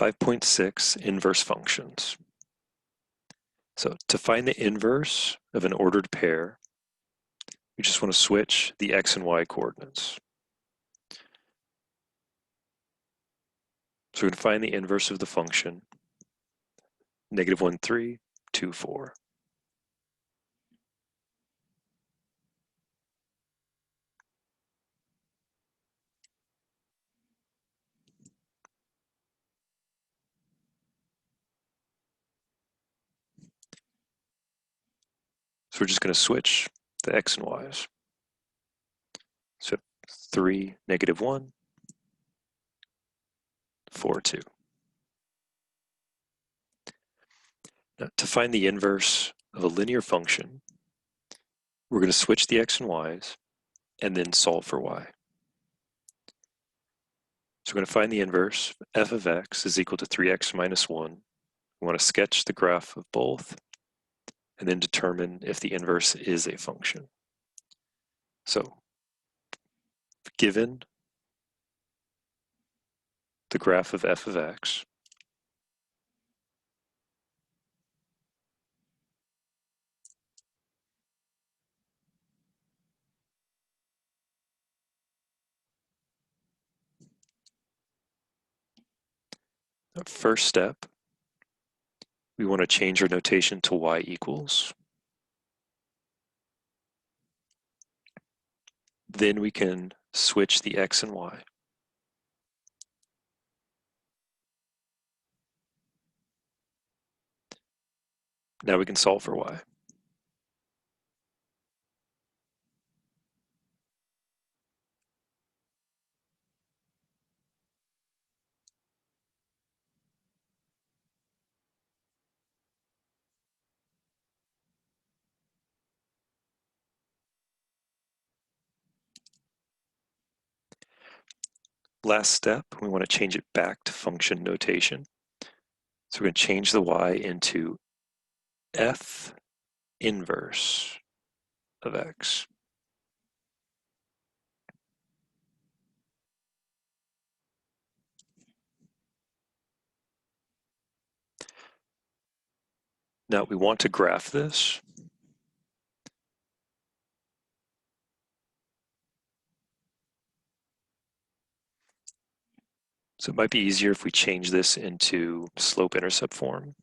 5.6 inverse functions. So to find the inverse of an ordered pair, we just want to switch the x and y coordinates. So we're going to find the inverse of the function -1, 3, 2, 4. So we're just going to switch the x and y's. So 3, -1, 4, 2. Now, to find the inverse of a linear function, we're going to switch the x and y's and then solve for y. So we're going to find the inverse. F of x is equal to 3x minus 1. We want to sketch the graph of both and then determine if the inverse is a function. So given the graph of f of x, first step, we want to change our notation to y equals. Then we can switch the x and y. Now we can solve for y. Last step, we want to change it back to function notation. So we're going to change the y into f inverse of x. Now we want to graph this. So it might be easier if we change this into slope-intercept form.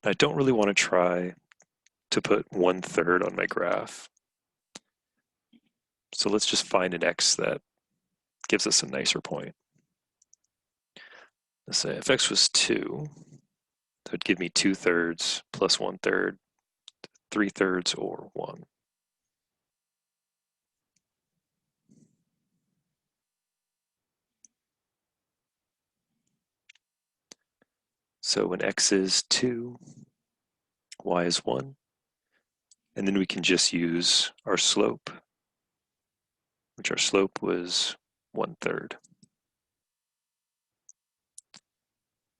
I don't really want to try to put 1/3 on my graph. So let's just find an x that gives us a nicer point. Let's say if x was 2, that would give me 2/3 plus 1/3, 3/3, or 1. So when x is 2, y is 1, and then we can just use our slope, which our slope was 1/3.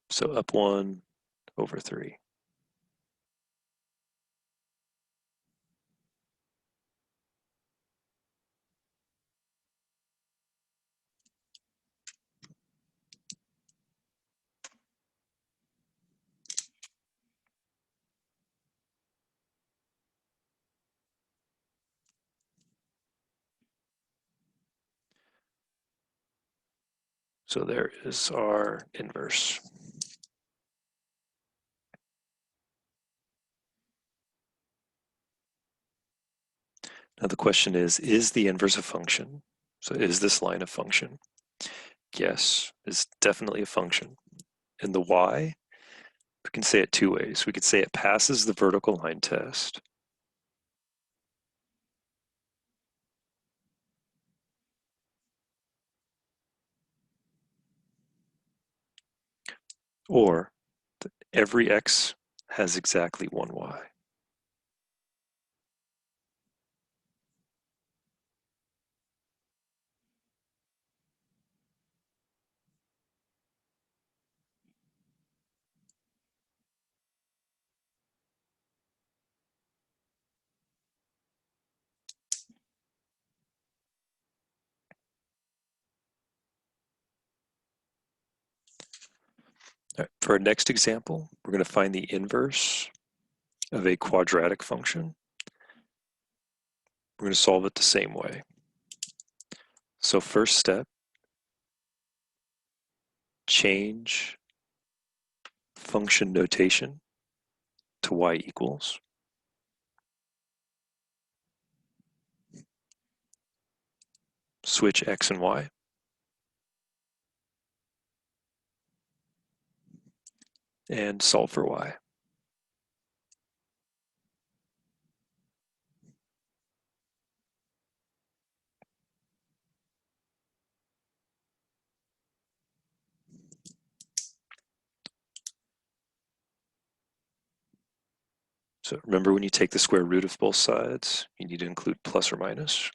So up 1 over 3. So there is our inverse. Now the question is the inverse a function? So is this line a function? Yes, it's definitely a function. And the y, we can say it two ways. We could say it passes the vertical line test. Or every x has exactly one y. All right, for our next example, we're going to find the inverse of a quadratic function. We're going to solve it the same way. So first step, change function notation to y equals. Switch x and y. And solve for y. So remember, when you take the square root of both sides, you need to include plus or minus.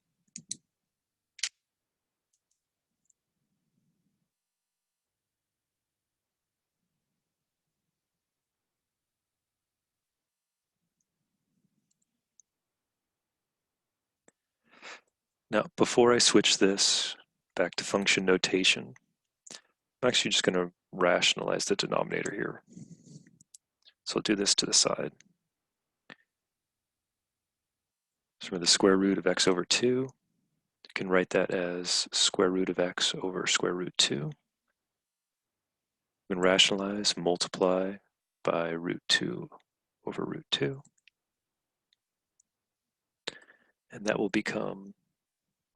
Now, before I switch this back to function notation, I'm actually just going to rationalize the denominator here. So I'll do this to the side. So for the square root of x over 2, you can write that as square root of x over square root 2. We can rationalize, multiply by root 2 over root 2. And that will become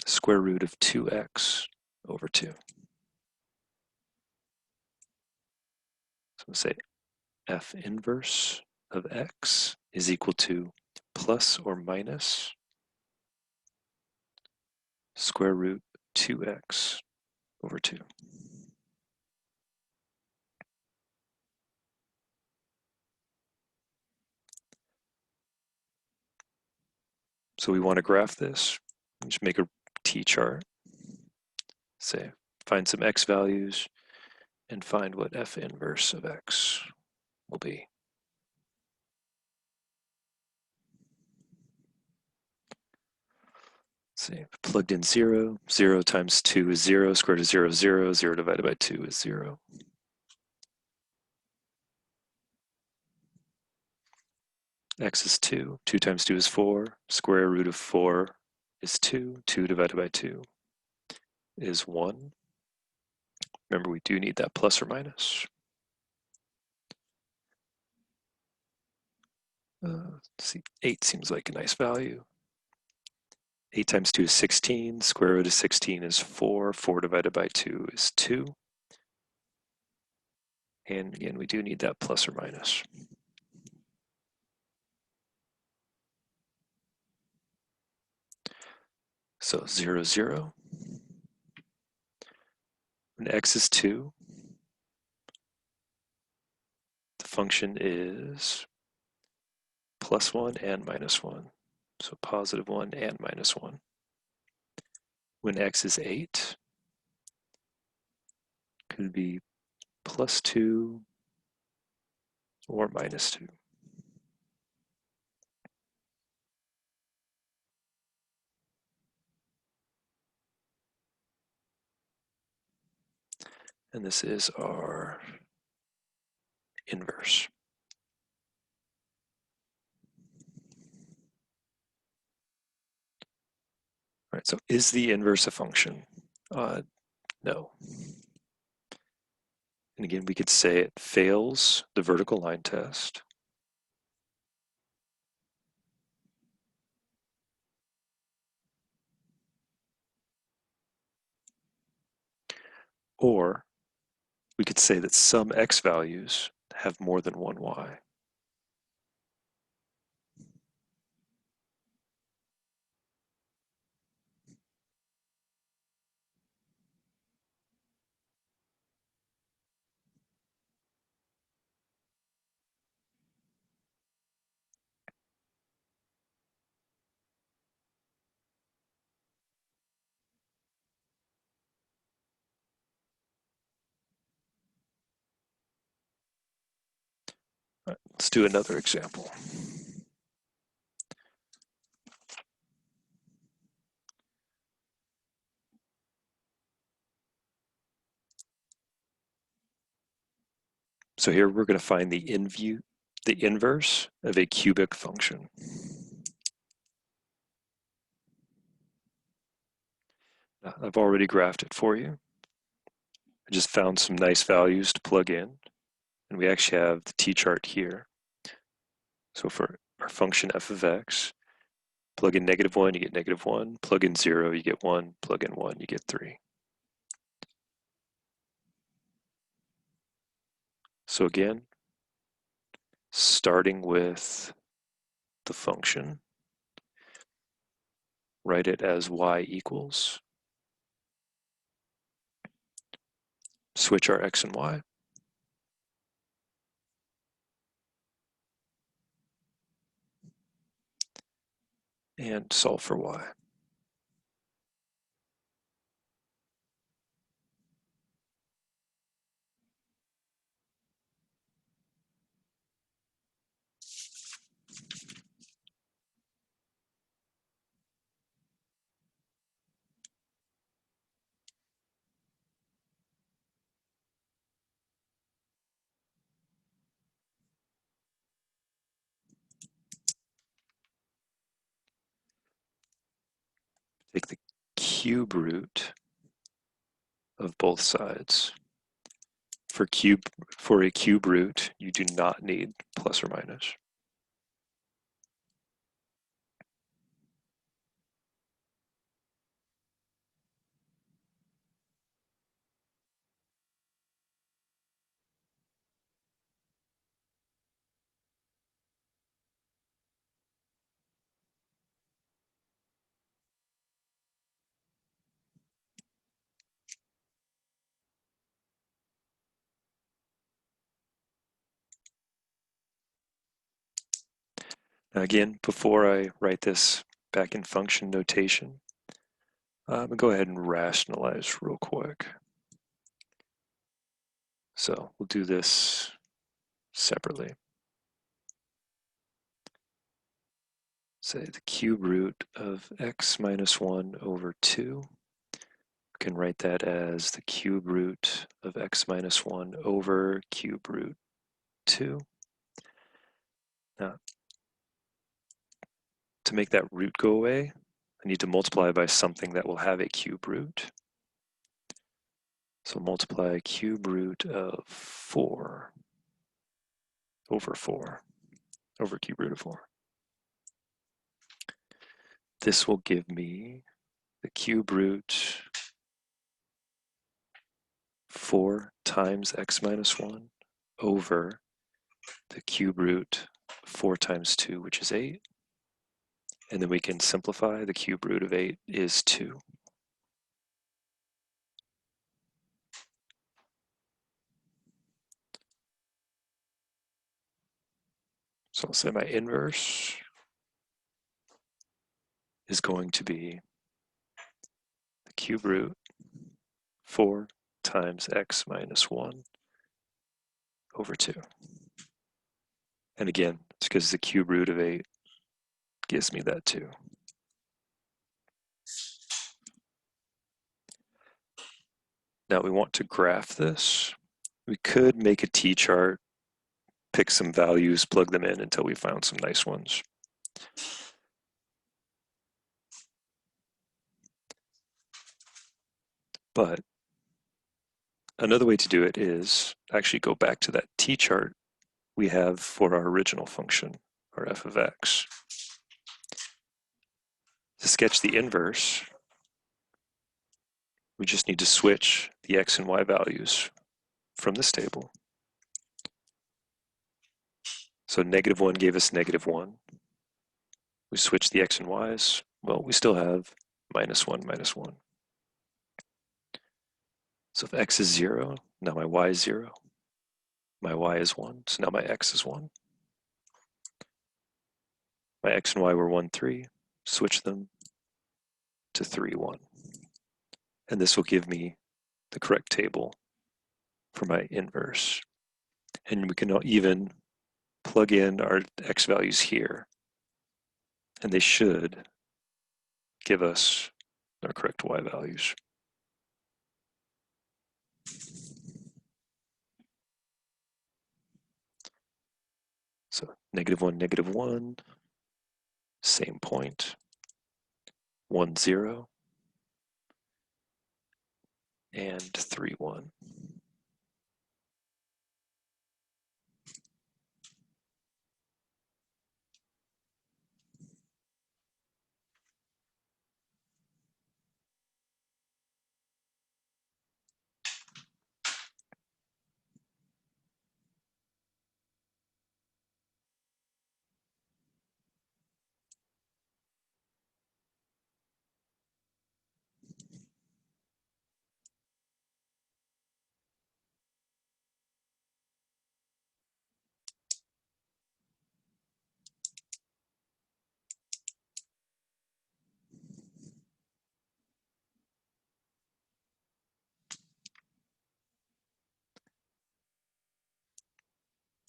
square root of 2x over 2. So I'm going to say f inverse of x is equal to plus or minus square root 2x over 2. So we want to graph this. Just make a t-chart. Say, find some x values and find what f inverse of x will be. See, plugged in 0. 0 times 2 is 0. Square root of 0 is 0. 0 divided by 2 is 0. X is 2. 2 times 2 is 4. Square root of 4 is 2. 2 divided by 2 is 1. Remember, we do need that plus or minus. Let's see, 8 seems like a nice value. 8 times 2 is 16. Square root of 16 is 4. 4 divided by 2 is 2. And again, we do need that plus or minus. So 0, 0. When x is 2, the function is plus 1 and minus 1. So positive 1 and minus 1. When x is 8, it could be plus 2 or minus 2. And this is our inverse. All right, so is the inverse a function? No. And again, we could say it fails the vertical line test. Or we could say that some x values have more than one y. All right, let's do another example. So here we're going to find the inverse of a cubic function. Now, I've already graphed it for you. I just found some nice values to plug in, and we actually have the t-chart here. So for our function f of x, plug in -1, you get -1, plug in 0, you get 1, plug in 1, you get 3. So again, starting with the function, write it as y equals, switch our x and y, and solve for y. Take the cube root of both sides. For a cube root, you do not need plus or minus. Now again, before I write this back in function notation, I'm going to go ahead and rationalize real quick. So we'll do this separately. Say the cube root of x minus 1 over 2. We can write that as the cube root of x minus 1 over cube root 2. Now, to make that root go away, I need to multiply by something that will have a cube root. So multiply cube root of 4 over 4 over cube root of 4. This will give me the cube root 4 times x minus 1 over the cube root 4 times 2, which is 8. And then we can simplify. The cube root of 8 is 2. So I'll say my inverse is going to be the cube root 4 times x minus 1 over 2. And again, it's because the cube root of 8 gives me that 2. Now we want to graph this. We could make a t-chart, pick some values, plug them in until we found some nice ones. But another way to do it is actually go back to that t-chart we have for our original function, our f of x. To sketch the inverse, we just need to switch the x and y values from this table. So -1 gave us -1. We switch the x and y's. Well, we still have -1, -1. So if x is 0, now my y is 0. My y is 1, so now my x is 1. My x and y were 1, 3. Switch them to 3, 1. And this will give me the correct table for my inverse. And we can even plug in our x values here, and they should give us our correct y values. -1, -1, same point, 1, 0, and 3, 1.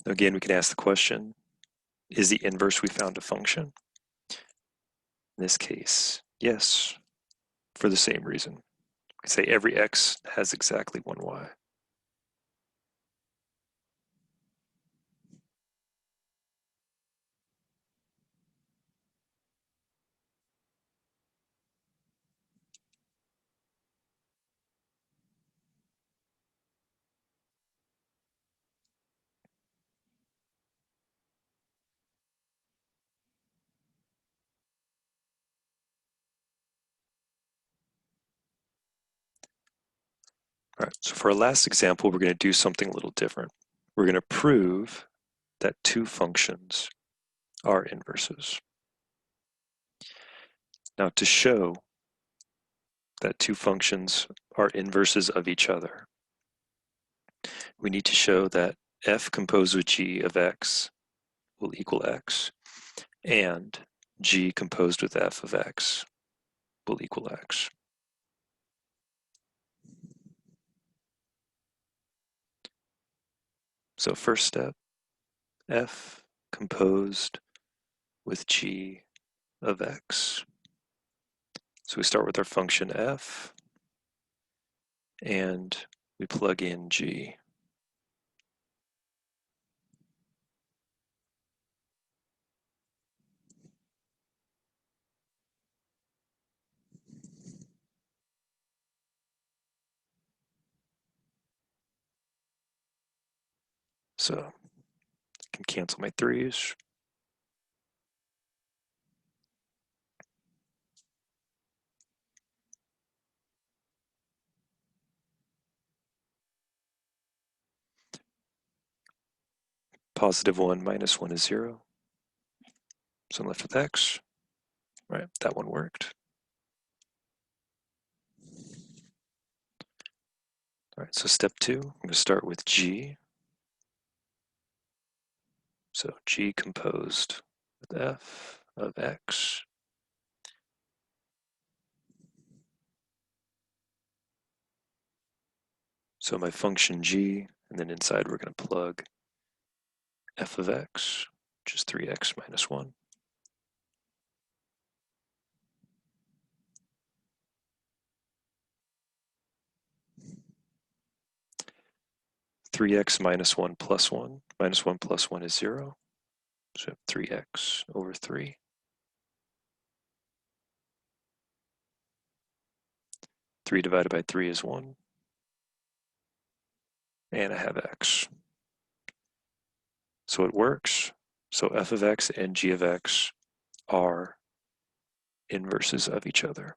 Again, we can ask the question, is the inverse we found a function? In this case, yes, for the same reason. We can say every x has exactly 1 y. All right, so for our last example, we're going to do something a little different. We're going to prove that two functions are inverses. Now, to show that two functions are inverses of each other, we need to show that f composed with g of x will equal x, and g composed with f of x will equal x. So first step, f composed with g of x. So we start with our function f, and we plug in g. So I can cancel my 3's. +1 -1 is 0. So I'm left with x. Right, that one worked. All right, so step 2, I'm going to start with g. So g composed with f of x. So my function g, and then inside we're going to plug f of x, which is 3x minus 1. 3x minus 1 plus 1. Minus 1 plus 1 is 0. So 3x over 3. 3 divided by 3 is 1. And I have x. So it works. So f of x and g of x are inverses of each other.